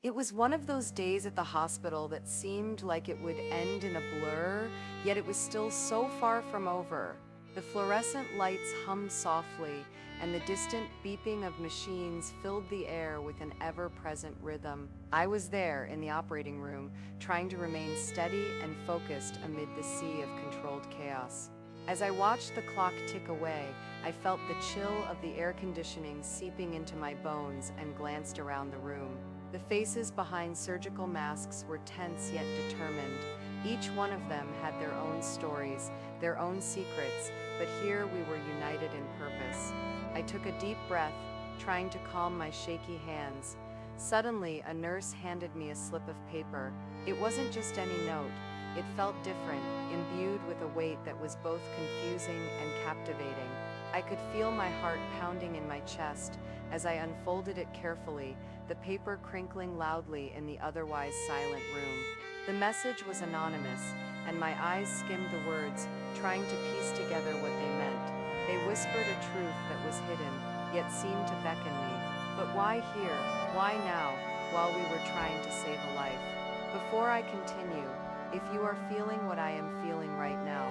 It was one of those days at the hospital that seemed like it would end in a blur, yet it was still so far from over. The fluorescent lights hummed softly, and the distant beeping of machines filled the air with an ever-present rhythm. I was there in the operating room, trying to remain steady and focused amid the sea of controlled chaos. As I watched the clock tick away, I felt the chill of the air conditioning seeping into my bones and glanced around the room. The faces behind surgical masks were tense yet determined. Each one of them had their own stories, their own secrets, but here we were united in purpose. I took a deep breath, trying to calm my shaky hands. Suddenly, a nurse handed me a slip of paper. It wasn't just any note. It felt different, imbued with a weight that was both confusing and captivating. I could feel my heart pounding in my chest as I unfolded it carefully, the paper crinkling loudly in the otherwise silent room. The message was anonymous, and my eyes skimmed the words, trying to piece together what they meant. They whispered a truth that was hidden, yet seemed to beckon me. But why here? Why now, while we were trying to save a life? Before I continue, if you are feeling what I am feeling right now,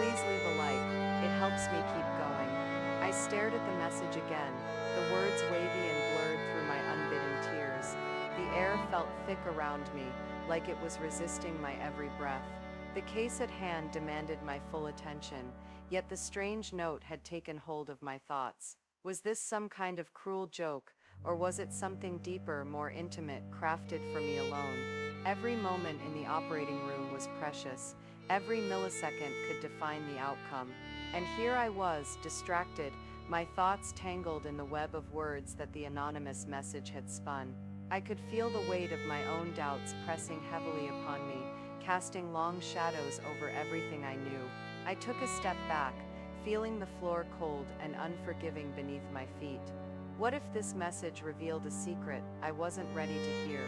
please leave a like. It helps me keep going. I stared at the message again, the words wavy and blurred through my unbidden tears. The air felt thick around me, like it was resisting my every breath. The case at hand demanded my full attention, yet the strange note had taken hold of my thoughts. Was this some kind of cruel joke, or was it something deeper, more intimate, crafted for me alone? Every moment in the operating room was precious. Every millisecond could define the outcome. And here I was, distracted, my thoughts tangled in the web of words that the anonymous message had spun. I could feel the weight of my own doubts pressing heavily upon me, casting long shadows over everything I knew. I took a step back, feeling the floor cold and unforgiving beneath my feet. What if this message revealed a secret I wasn't ready to hear?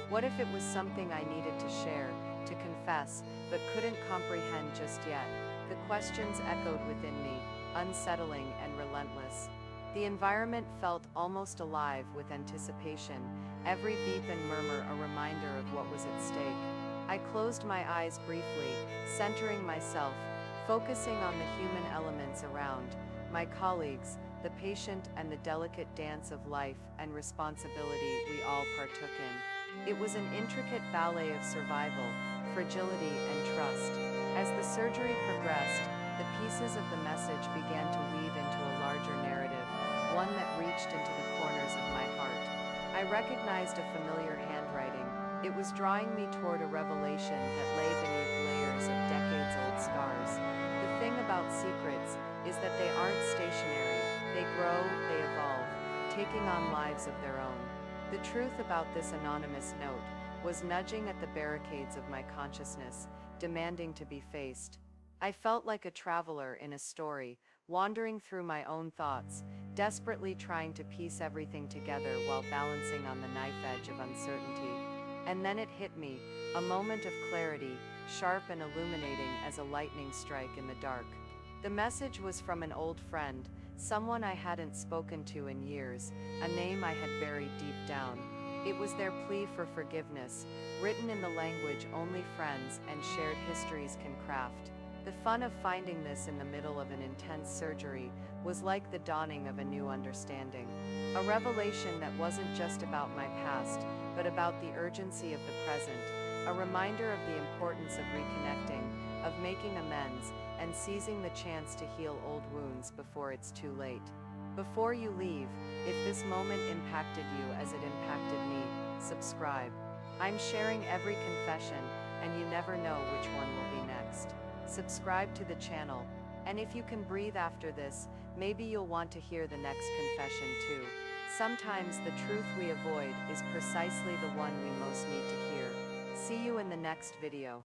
What if it was something I needed to share, to confess, but couldn't comprehend just yet? The questions echoed within me, unsettling and relentless. The environment felt almost alive with anticipation, every beep and murmur a reminder of what was at stake. I closed my eyes briefly, centering myself, focusing on the human elements around, my colleagues, the patient, and the delicate dance of life and responsibility we all partook in. It was an intricate ballet of survival, fragility, and trust. As the surgery progressed, the pieces of the message began to weave into a larger narrative, one that reached into the corners of my heart. I recognized a familiar handwriting. It was drawing me toward a revelation that lay beneath layers of decades-old scars. The thing about secrets is that they aren't stationary. They grow, they evolve, taking on lives of their own. The truth about this anonymous note was nudging at the barricades of my consciousness, demanding to be faced. I felt like a traveler in a story, wandering through my own thoughts, desperately trying to piece everything together while balancing on the knife edge of uncertainty. And then it hit me, a moment of clarity, sharp and illuminating as a lightning strike in the dark. The message was from an old friend, someone I hadn't spoken to in years, a name I had buried deep down. It was their plea for forgiveness, written in the language only friends and shared histories can craft. The fun of finding this in the middle of an intense surgery was like the dawning of a new understanding. A revelation that wasn't just about my past, but about the urgency of the present, a reminder of the importance of reconnecting, of making amends, and seizing the chance to heal old wounds before it's too late. Before you leave, if this moment impacted you as it impacted me, subscribe. I'm sharing every confession, and you never know which one will be next. Subscribe to the channel, and if you can breathe after this, maybe you'll want to hear the next confession too. Sometimes the truth we avoid is precisely the one we most need to hear. See you in the next video.